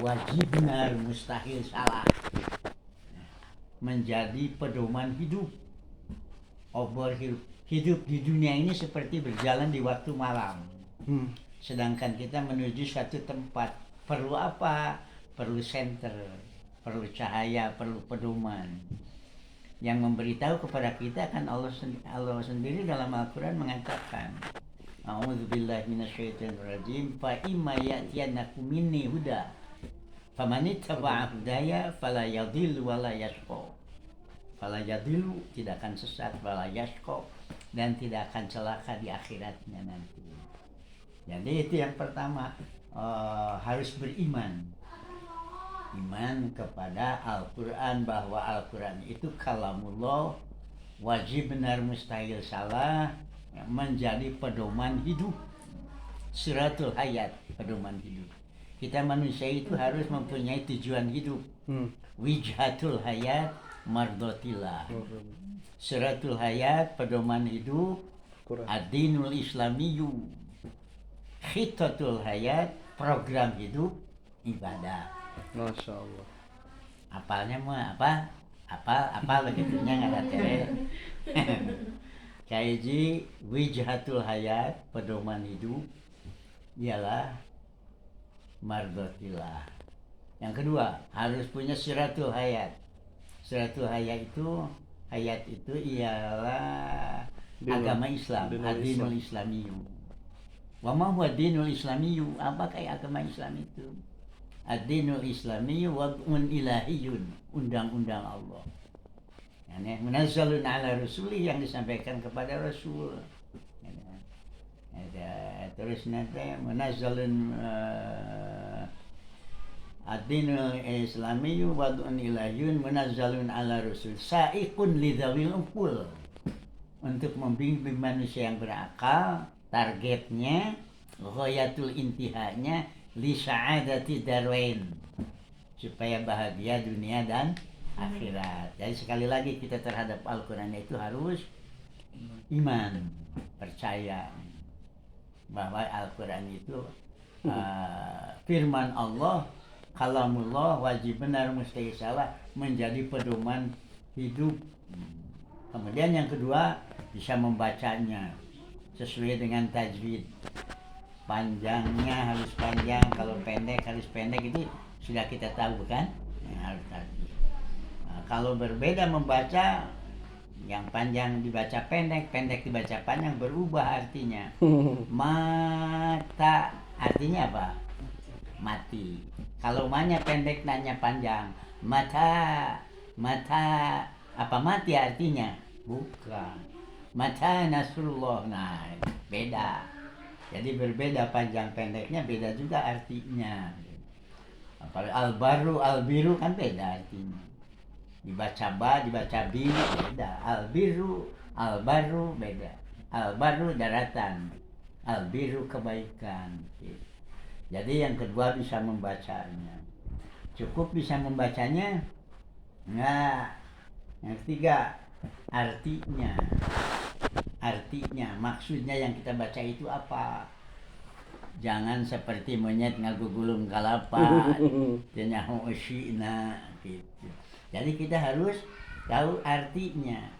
wajib benar mustahil salah, menjadi pedoman hidup. Obor hidup di dunia ini seperti berjalan di waktu malam. Sedangkan kita menuju suatu tempat, perlu apa? Perlu senter, perlu cahaya, perlu pedoman. Yang memberitahu kepada kita kan Allah sendiri dalam Al-Quran mengatakan, A'udzubillahi minasyaitonirrajim, fa imma ya'tiyannakum minni huda faman ittaba'a hudaya fala yadhillu wa la yashqa. Fala yadhillu, tidak akan sesat, wala yashqa, dan tidak akan celaka di akhiratnya nanti. Jadi itu yang pertama, harus beriman. Iman kepada Al-Quran, bahwa Al-Quran itu kalamullah, wajib benar mustahil salah, menjadi pedoman hidup. Siratul hayat, pedoman hidup. Kita manusia itu harus mempunyai tujuan hidup. Wijhatul hayat mardotillah. Siratul hayat, pedoman hidup. Ad-dinul islamiyu. Khitatul hayat, program hidup, ibadah. Masya Allah. Apalnya mah apa? Apal begitunya nggak ada tere. Kaiji wijhatul hayat, pedoman hidup, ialah mardotillah. Yang kedua, harus punya siratul hayat. Siratul hayat itu ialah agama Islam, ad-dinul islamiyu. Wa ma huwa ad-dinul islamiyu? Apa kayak agama Islam itu? Ad-dinul islamiyu wad'un ilahiyun, undang-undang Allah. Yani munazzalun ala rasuli, yang disampaikan kepada Rasul. Terus nanti munazzalun ad-dinul islamiyu wad'un ilahiyun munazzalun ala rasul sa'iqun lidzawil uqul, untuk membimbing manusia yang berakal. Targetnya, ghayatul intihanya li sa'adati darwain, supaya bahagia dunia dan akhirat. Jadi sekali lagi kita terhadap Al-Quran itu harus iman, percaya bahwa Al-Quran itu firman Allah, kalamullah, wajib benar mustahil salah, menjadi pedoman hidup. Kemudian yang kedua, bisa membacanya sesuai dengan tajwid. Panjangnya harus panjang, kalau pendek harus pendek, itu sudah kita tahu kan? Harus tajwid. Kalau berbeda membaca, yang panjang dibaca pendek, pendek dibaca panjang, berubah artinya. Mata artinya apa? Mati. Kalau manya pendek nanya panjang, mata apa mati artinya? Bukan. Mata nasrullah, nah beda. Jadi berbeda panjang pendeknya, beda juga artinya. Kalau al-baru, al-biru kan beda artinya. Dibaca ba, dibaca bi, beda. Al-biru, al-baru beda. Al-baru daratan, al-biru kebaikan. Jadi yang kedua bisa membacanya. Cukup bisa membacanya? Enggak. Yang ketiga, artinya, maksudnya yang kita baca itu apa? Jangan seperti monyet ngagugulung kalapa, nyaho usyina gitu. Jadi kita harus tahu artinya.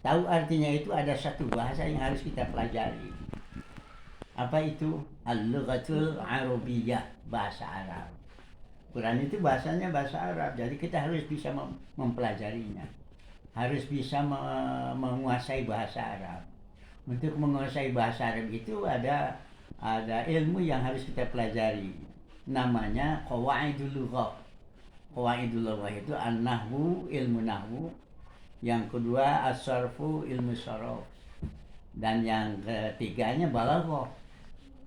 Tahu artinya itu ada satu bahasa yang harus kita pelajari. Apa itu? Al-lughatul arabiyyah, bahasa Arab. Quran itu bahasanya bahasa Arab, jadi kita harus bisa mempelajarinya. Harus bisa menguasai bahasa Arab. Untuk menguasai bahasa Arab itu ada ilmu yang harus kita pelajari. Namanya qawaidul lughah. Qawaidul lughah itu an-nahwu, ilmu nahwu. Yang kedua as-sarfu, ilmu sharaf. Dan yang ketiganya balaghah.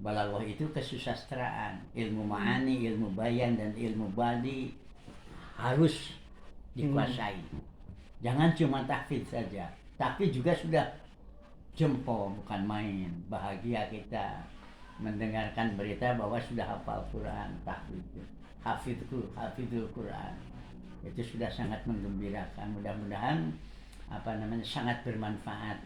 Balaghah itu kesusastraan, ilmu ma'ani, ilmu bayan, dan ilmu badi harus dikuasai. Jangan cuma tahfidz saja. Tahfidz juga sudah jempol, bukan main. Bahagia kita mendengarkan berita bahwa sudah hafal Quran, hafidul Quran. Itu sudah sangat menggembirakan. Mudah-mudahan sangat bermanfaat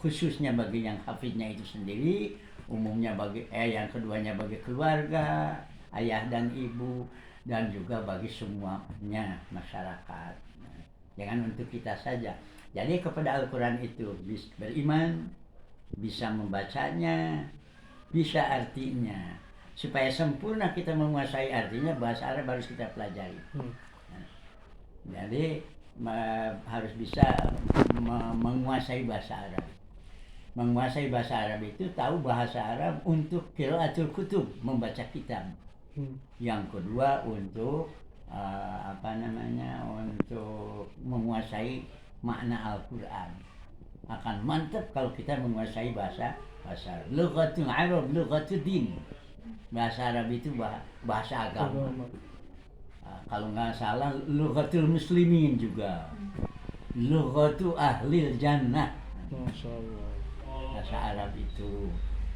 khususnya bagi yang hafidnya itu sendiri, umumnya yang keduanya bagi keluarga, ayah dan ibu, dan juga bagi semuanya masyarakat. Nah, jangan untuk kita saja. Jadi kepada Al-Quran itu beriman, bisa membacanya, bisa artinya. Supaya sempurna kita menguasai artinya, bahasa Arab harus kita pelajari. Nah, jadi harus bisa menguasai bahasa Arab. Menguasai bahasa Arab itu tahu bahasa Arab untuk qiraatul kutub, membaca kitab. Yang kedua untuk untuk menguasai makna Al-Quran. Akan mantap kalau kita menguasai bahasa Arab. Lughatul Arab, lughatul din. Bahasa Arab itu bahasa agama. Kalau nggak salah lughatul muslimin juga. Lughatul ahlil jannah. Masya Allah. Bahasa Arab itu.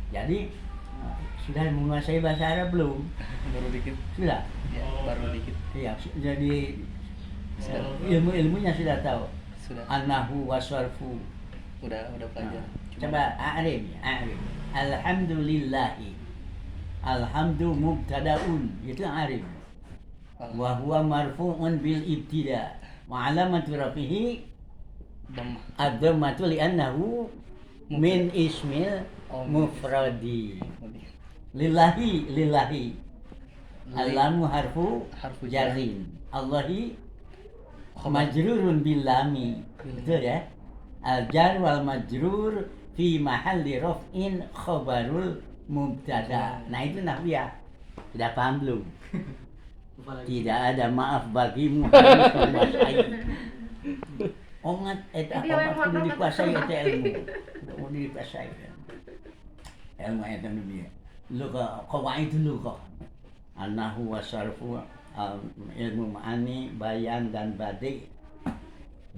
Jadi sudah menguasai bahasa Arab belum? Baru dikit. Sudah? Ya, baru dikit. Iya, jadi ilmu-ilmunya sudah tahu. Sudah. An-nahwu wasarfu. Udah pelajar. Coba a'rif. Alhamdulillahi. Alhamdu mubtadaun. Itu a'rif. Wa huwa marfu'un bil ibtida. Wa alamatu rafihi ad-dhammatu li'annahu min ismil mufradi. Lillahi. Alamu harfu jarin. Allahi majrurun bil lami. Betul ya? Al-jar wal majrur fi mahalli raf'in khabarul mubtada. Nah itu nahwiyah. Sudah paham belum? Tidak ada maaf bagimu harus menguasai. Ongat kudu dikuasai itu ilmu. Kudu dikuasai. Ilmu itu dia. Lugha, qawaid lugha. An-nahwu wasarfu, ilmu ma'ani, bayan dan badi. 5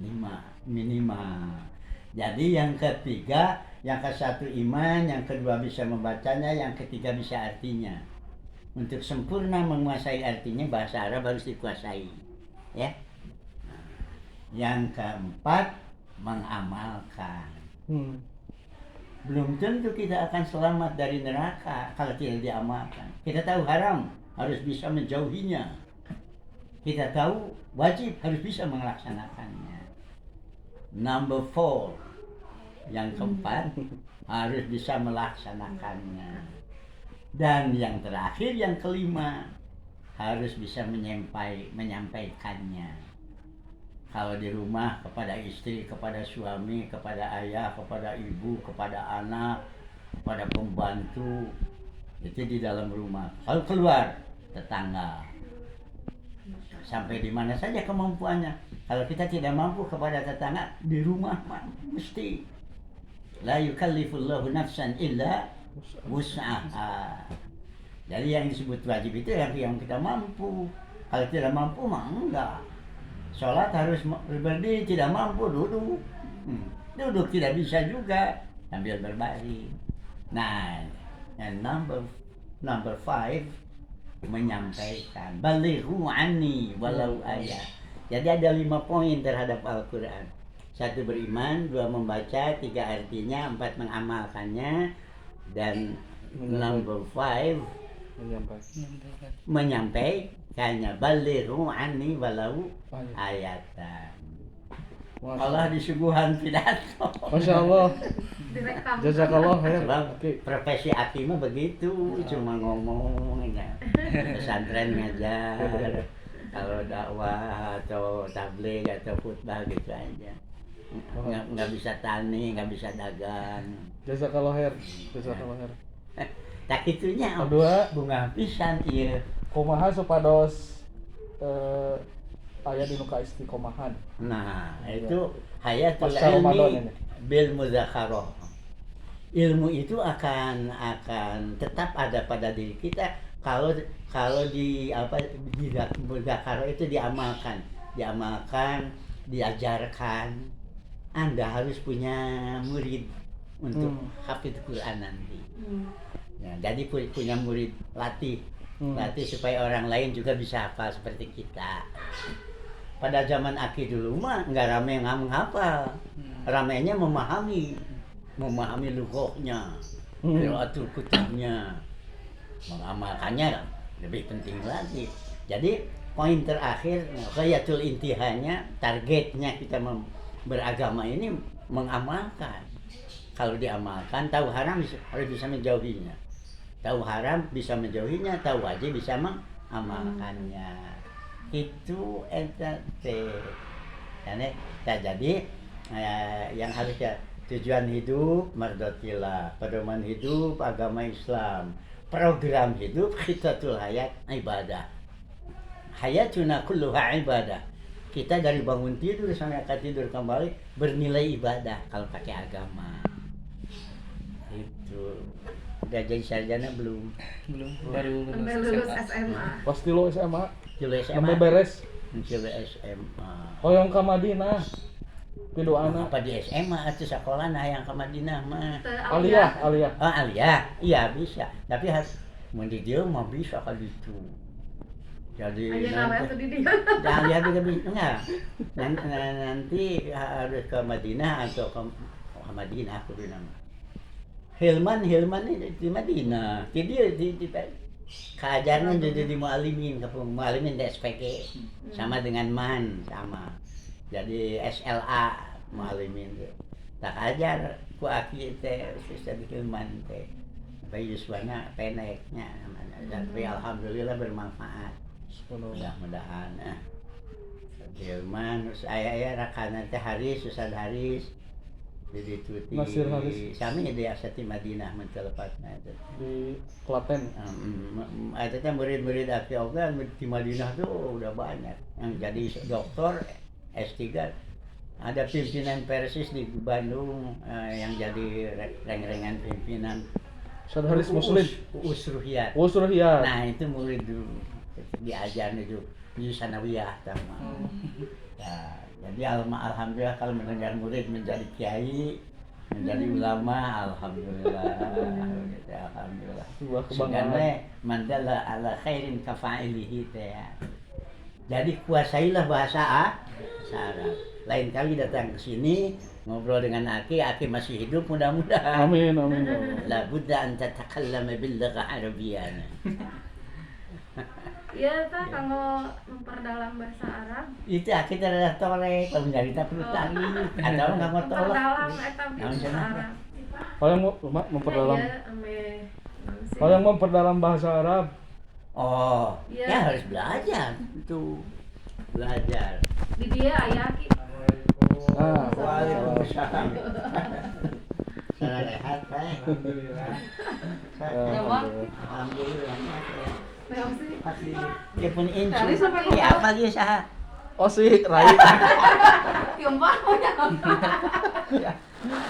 minimal. Jadi yang ketiga, yang ke-1 iman, yang kedua bisa membacanya, yang ketiga bisa artinya. Untuk sempurna menguasai artinya, bahasa Arab harus dikuasai. Ya. Yang keempat, mengamalkan. Belum tentu kita akan selamat dari neraka kalau tidak diamalkan. Kita tahu haram, harus bisa menjauhinya. Kita tahu wajib, harus bisa melaksanakannya. Number 4, yang keempat, harus bisa melaksanakannya. Dan yang terakhir, yang kelima, harus bisa menyampaikannya. Kalau di rumah kepada istri, kepada suami, kepada ayah, kepada ibu, kepada anak, kepada pembantu, itu di dalam rumah. Kalau keluar, tetangga. Sampai di mana saja kemampuannya. Kalau kita tidak mampu kepada tetangga, di rumah mesti. La yukallifullahu nafsan illa wus'aha. Jadi yang disebut wajib itu yang kita mampu. Kalau tidak mampu mah enggak. Sholat harus berdiri, tidak mampu duduk. Duduk tidak bisa juga, sambil berbaring. Nah, and number 5, menyampaikan. Balighu anni walau ayat. Jadi ada 5 poin terhadap Al-Quran. 1 beriman, 2 membaca, 3 artinya, 4 mengamalkannya, dan number 5 menyampaikannya. Balighu anni walau ayatan. Allah disuguhan pidato. Masya Allah. Jazakallah khair. Profesi aki mah begitu, cuma ngomong ya. Pesantren ngajar. Kalau dakwah atau tabligh atau khutbah gitu aja. Nggak bisa tani, nggak bisa dagang. Jazakallah khair. Jazakallah khair. Tak itunya. Kedua, bunga pisan ieu. Kumaha supados aya di nuka istiqomahan. Nah, itu hayatul ilmi bil mudzakarah. Ilmu itu akan tetap ada pada diri kita kalau di mudzakarah itu diamalkan, diajarkan. Anda harus punya murid untuk hafidz Quran nanti. Ya, jadi punya murid, latih supaya orang lain juga bisa hafal seperti kita. Pada zaman aki dulu mah nggak ramai yang menghafal, ramainya memahami lughahnya, qiraatul kutubnya, mengamalkannya lebih penting lagi. Jadi poin terakhir, ghayatul intihanya, targetnya kita beragama ini mengamalkan. Kalau diamalkan, tahu haram harus bisa menjauhinya. Tahu haram bisa menjauhinya, tahu wajib bisa mengamalkannya. Itu ente. Jadi yang harusnya tujuan hidup mardotillah, pedoman hidup agama Islam, program hidup khitatul hayat ibadah. Hayatuna kulluha ibadah. Kita dari bangun tidur sampai akan tidur kembali bernilai ibadah kalau pakai agama. Itu udah jadi sarjana belum? Baru lulus SMA. Pasti lo SMA. Kilo SMA. Sampai beres. Kilo SMA. Hoyong ka Madinah. Pidu anak. Apa di SMA atau sekolah nah yang ke Madinah mah? Aliyah. Oh aliyah, iya bisa. Tapi harus mandi dia mah bisa kali itu. Jadi nanti aliyah juga bisa enggak? Nanti harus ke Madinah atau ke Madinah aku bilang. Hilman ini di Madinah. Jadi di keajaran jadi di mualimin, mualimin di SPK sama dengan man sama. Jadi SLA mualimin tuh. Tak ajar ku aki teh sistem Hilman teh. Bayi Yuswana pendeknya namanya. Tapi alhamdulillah bermanfaat. Mudah-mudahan. Hilman saya rakanan teh Haris, Ustaz Haris. Jadi itu di Nasir Haris. Kami di Asati Madinah mentelepatnya itu. Di Klaten. Itu kan murid-murid Aki Oga di Madinah tuh udah banyak yang jadi doktor S3. Ada pimpinan Persis di Bandung yang jadi reng-rengan pimpinan. Ustaz Haris Muslim. Usruhiyat. Usruhiyat. Nah itu murid dulu diajar itu di sanawiyah sama. Ya, jadi alhamdulillah kalau mendengar murid menjadi kiai, menjadi ulama, alhamdulillah. Alhamdulillah. Sebuah kebanggaan. Mandala ala khairin kafa'ilihi teh. Jadi kuasailah bahasa Arab. Lain kali datang ke sini ngobrol dengan Aki masih hidup mudah-mudahan. Amin. La budda an tatakallama bil lugha arabiyyah. Iya, Pak, kalau memperdalam bahasa Arab. Itu kita adalah torek, kalau nyarita perlu tali, atau nggak mau tolak. Memperdalam eta bahasa Arab. Kalau yang memperdalam. Iya, Kalau yang memperdalam bahasa Arab. Oh, Iya. ya harus belajar itu. Belajar. Di dia aya ki. Waalaikumsalam. Salah rehat, Pak. Alhamdulillah. Alhamdulillah. Memang sih. Pasti dia pun Tadi insu. sampai lupa. Ya apa dia sah? Oh sih, Rai. Tiumpah punya.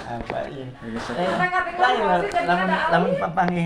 Apa ini? Lain Lamun papangih